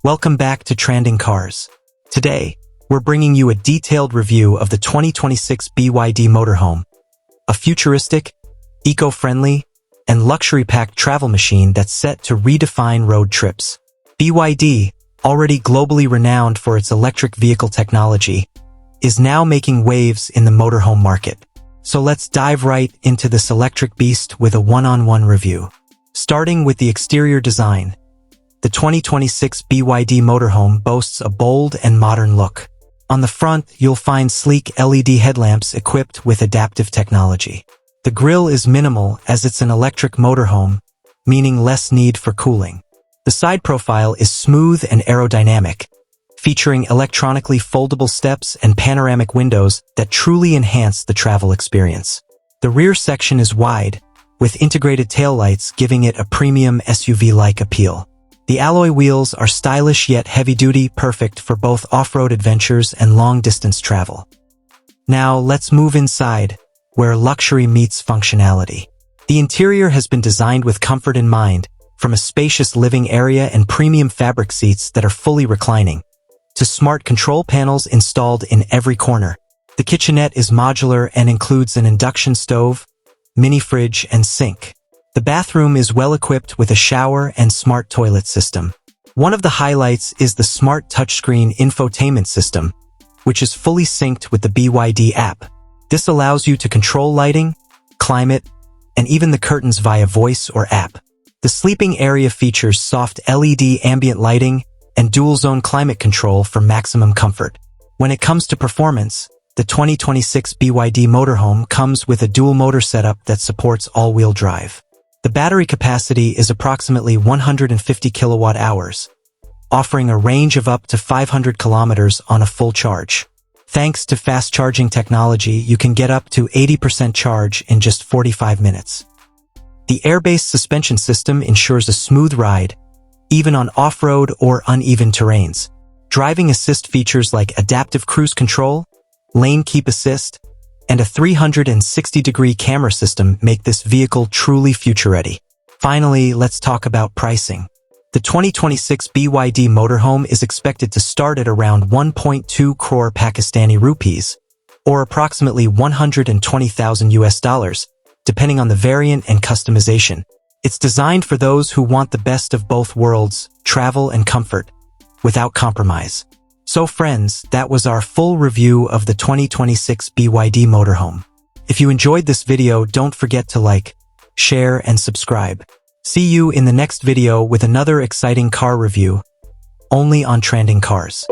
Welcome back to Trending Cars. Today, we're bringing you a detailed review of the 2026 BYD Motorhome, a futuristic, eco-friendly, and luxury-packed travel machine that's set to redefine road trips. BYD, already globally renowned for its electric vehicle technology, is now making waves in the motorhome market. So let's dive right into this electric beast with a one-on-one review. Starting with the exterior design, the 2026 BYD Motorhome boasts a bold and modern look. On the front, you'll find sleek LED headlamps equipped with adaptive technology. The grille is minimal as it's an electric motorhome, meaning less need for cooling. The side profile is smooth and aerodynamic, featuring electronically foldable steps and panoramic windows that truly enhance the travel experience. The rear section is wide, with integrated taillights giving it a premium SUV-like appeal. The alloy wheels are stylish yet heavy-duty, perfect for both off-road adventures and long-distance travel. Now, let's move inside, where luxury meets functionality. The interior has been designed with comfort in mind, from a spacious living area and premium fabric seats that are fully reclining, to smart control panels installed in every corner. The kitchenette is modular and includes an induction stove, mini fridge, and sink. The bathroom is well equipped with a shower and smart toilet system. One of the highlights is the smart touchscreen infotainment system, which is fully synced with the BYD app. This allows you to control lighting, climate, and even the curtains via voice or app. The sleeping area features soft LED ambient lighting and dual-zone climate control for maximum comfort. When it comes to performance, the 2026 BYD Motorhome comes with a dual-motor setup that supports all-wheel drive. The battery capacity is approximately 150 kilowatt-hours, offering a range of up to 500 kilometers on a full charge. Thanks to fast-charging technology, you can get up to 80% charge in just 45 minutes. The air-based suspension system ensures a smooth ride, even on off-road or uneven terrains. Driving assist features like adaptive cruise control, lane keep assist, and a 360-degree camera system make this vehicle truly future-ready. Finally, let's talk about pricing. The 2026 BYD Motorhome is expected to start at around 1.2 crore Pakistani rupees, or approximately 120,000 US dollars, depending on the variant and customization. It's designed for those who want the best of both worlds, travel and comfort, without compromise. So friends, that was our full review of the 2026 BYD Motorhome. If you enjoyed this video, don't forget to like, share, and subscribe. See you in the next video with another exciting car review, only on Trending Cars.